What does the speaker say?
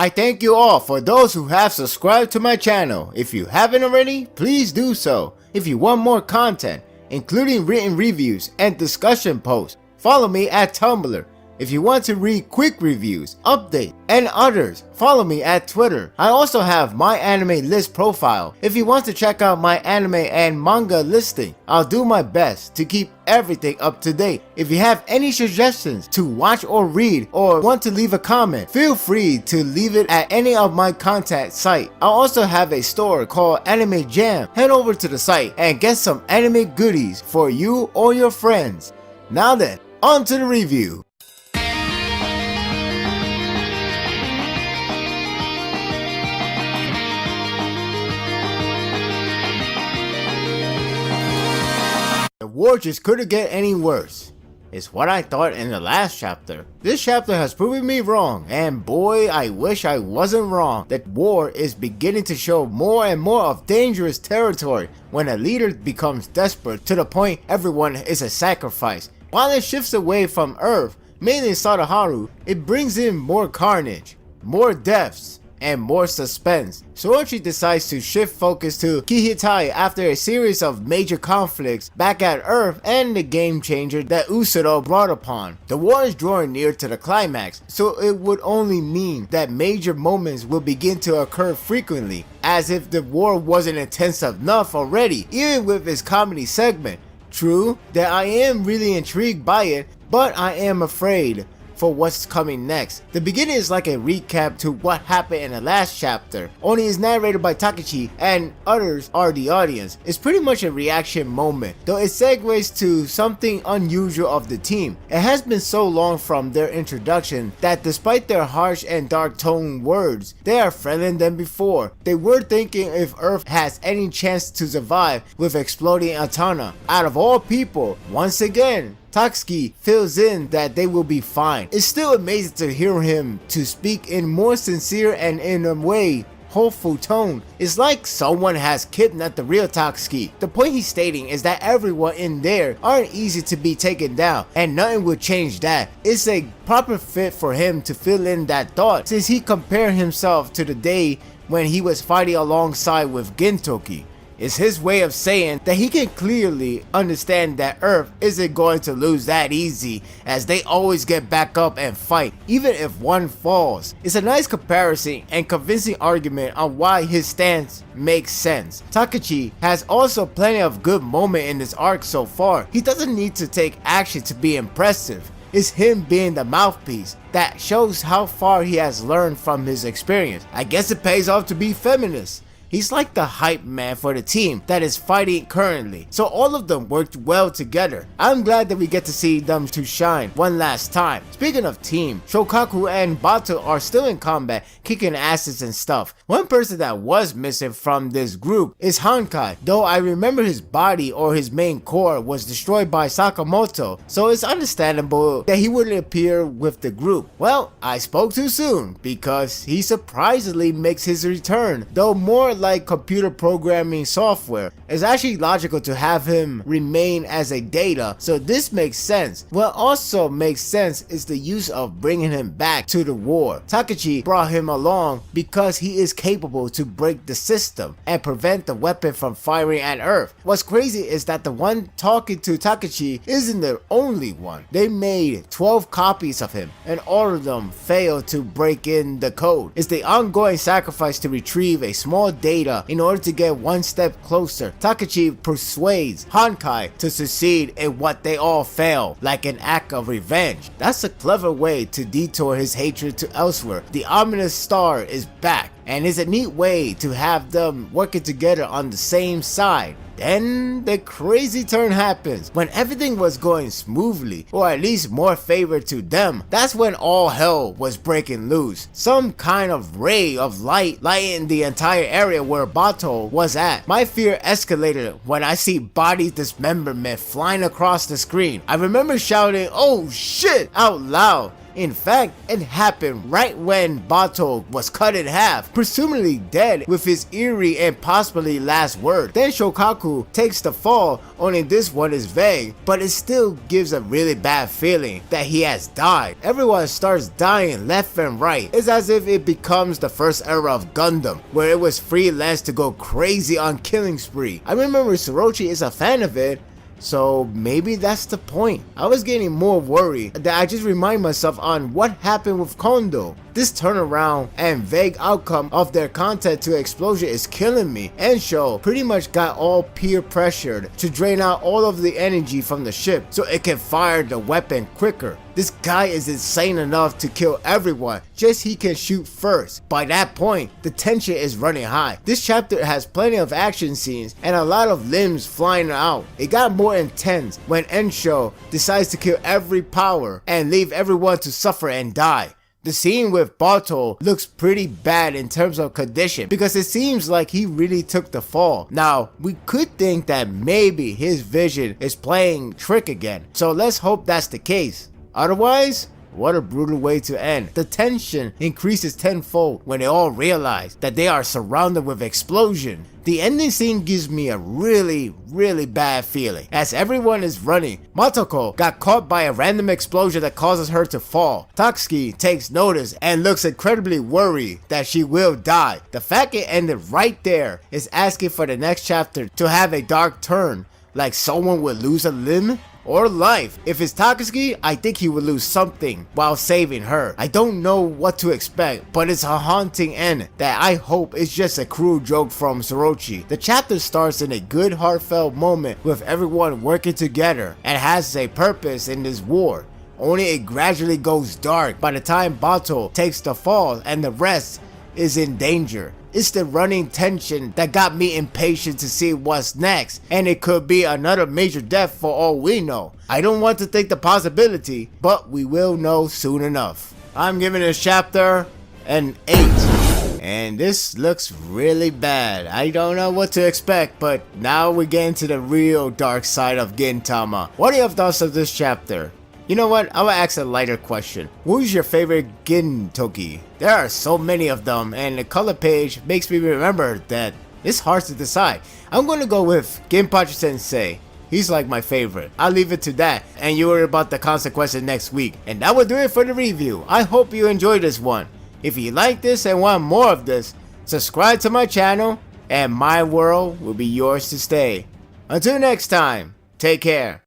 I thank you all for those who have subscribed to my channel. If you haven't already, please do so. If you want more content, including written reviews and discussion posts, follow me at Tumblr. If you want to read quick reviews, updates, and others, follow me at Twitter. I also have my anime list profile. If you want to check out my anime and manga listing, I'll do my best to keep everything up to date. If you have any suggestions to watch or read, or want to leave a comment, feel free to leave it at any of my contact site. I also have a store called Anime Jam. Head over to the site and get some anime goodies for you or your friends. Now then, on to the review. The war just couldn't get any worse, is what I thought in the last chapter. This chapter has proven me wrong, and boy, I wish I wasn't wrong. That war is beginning to show more and more of dangerous territory when a leader becomes desperate to the point everyone is a sacrifice. While it shifts away from Earth, mainly Sadaharu, it brings in more carnage, more deaths, and more suspense. Soichi decides to shift focus to Kihitai after a series of major conflicts back at Earth and the game changer that Usuro brought upon. The war is drawing near to the climax, so it would only mean that major moments will begin to occur frequently, as if the war wasn't intense enough already, even with its comedy segment. True that I am really intrigued by it, but I am afraid for what's coming next. The beginning is like a recap to what happened in the last chapter, only is narrated by Takechi and others are the audience. It's pretty much a reaction moment, though it segues to something unusual of the team. It has been so long from their introduction that despite their harsh and dark toned words, they are friendlier than before. They were thinking if Earth has any chance to survive with exploding Atana. Out of all people, once again, Tatsuki fills in that they will be fine. It's still amazing to hear him to speak in more sincere and in a way hopeful tone. It's like someone has kidnapped the real Tatsuki. The point he's stating is that everyone in there aren't easy to be taken down, and nothing will change that. It's a proper fit for him to fill in that thought, since he compared himself to the day when he was fighting alongside with Gintoki. It's his way of saying that he can clearly understand that Earth isn't going to lose that easy, as they always get back up and fight, even if one falls. It's a nice comparison and convincing argument on why his stance makes sense. Takechi has also plenty of good moments in this arc so far. He doesn't need to take action to be impressive. It's him being the mouthpiece that shows how far he has learned from his experience. I guess it pays off to be feminist. He's like the hype man for the team that is fighting currently, so all of them worked well together. I'm glad that we get to see them to shine one last time. Speaking of team, Shokaku and Bato are still in combat, kicking asses and stuff. One person that was missing from this group is Honkai, though I remember his body or his main core was destroyed by Sakamoto, so it's understandable that he wouldn't appear with the group. Well, I spoke too soon, because he surprisingly makes his return, though more like computer programming software. It's actually logical to have him remain as a data, so this makes sense. What also makes sense is the use of bringing him back to the war. Takechi brought him along because he is capable to break the system and prevent the weapon from firing at Earth. What's crazy is that the one talking to Takechi isn't the only one. They made 12 copies of him, and all of them failed to break in the code. It's the ongoing sacrifice to retrieve a small data in order to get one step closer. Takechi persuades Honkai to succeed in what they all failed, like an act of revenge. That's a clever way to detour his hatred to elsewhere. The ominous star is back, and it's a neat way to have them working together on the same side. Then the crazy turn happens. When everything was going smoothly, or at least more favored to them, that's when all hell was breaking loose. Some kind of ray of light lightened the entire area where Bato was at. My fear escalated when I see body dismemberment flying across the screen. I remember shouting, "Oh shit!" out loud. In fact, it happened right when Bato was cut in half, presumably dead with his eerie and possibly last word. Then Shokaku takes the fall, only this one is vague, but it still gives a really bad feeling that he has died. Everyone starts dying left and right. It's as if it becomes the first era of Gundam, where it was freelance to go crazy on killing spree. I remember Sorochi is a fan of it, so maybe that's the point. I was getting more worried that I just remind myself on what happened with Kondo. This turnaround and vague outcome of their contact to explosion is killing me. Ensho pretty much got all peer pressured to drain out all of the energy from the ship so it can fire the weapon quicker. This guy is insane enough to kill everyone, just he can shoot first. By that point, the tension is running high. This chapter has plenty of action scenes and a lot of limbs flying out. It got more intense when Ensho decides to kill every power and leave everyone to suffer and die. The scene with Bato looks pretty bad in terms of condition because it seems like he really took the fall. Now, we could think that maybe his vision is playing trick again, so let's hope that's the case. Otherwise, what a brutal way to end. The tension increases tenfold when they all realize that they are surrounded with explosion. The ending scene gives me a really bad feeling. As everyone is running, Matoko got caught by a random explosion that causes her to fall. Tatsuki takes notice and looks incredibly worried that she will die. The fact it ended right there is asking for the next chapter to have a dark turn, like someone would lose a limb or life. If it's Tatsuki, I think he would lose something while saving her. I don't know what to expect, but it's a haunting end that I hope is just a cruel joke from Sorochi. The chapter starts in a good heartfelt moment with everyone working together and has a purpose in this war. Only it gradually goes dark by the time Bato takes the fall and the rest is in danger. It's the running tension that got me impatient to see what's next, and it could be another major death for all we know. I don't want to think the possibility, but we will know soon enough. I'm giving this chapter an 8. And this looks really bad. I don't know what to expect, but now we're getting to the real dark side of Gintama. What are your thoughts of this chapter? You know what, I will ask a lighter question. Who's your favorite Gintoki? There are so many of them, and the color page makes me remember that it's hard to decide. I'm gonna go with Ginpachi Sensei. He's like my favorite. I'll leave it to that, and you worry about the consequences next week. And that will do it for the review. I hope you enjoyed this one. If you like this and want more of this, subscribe to my channel, and my world will be yours to stay. Until next time, take care.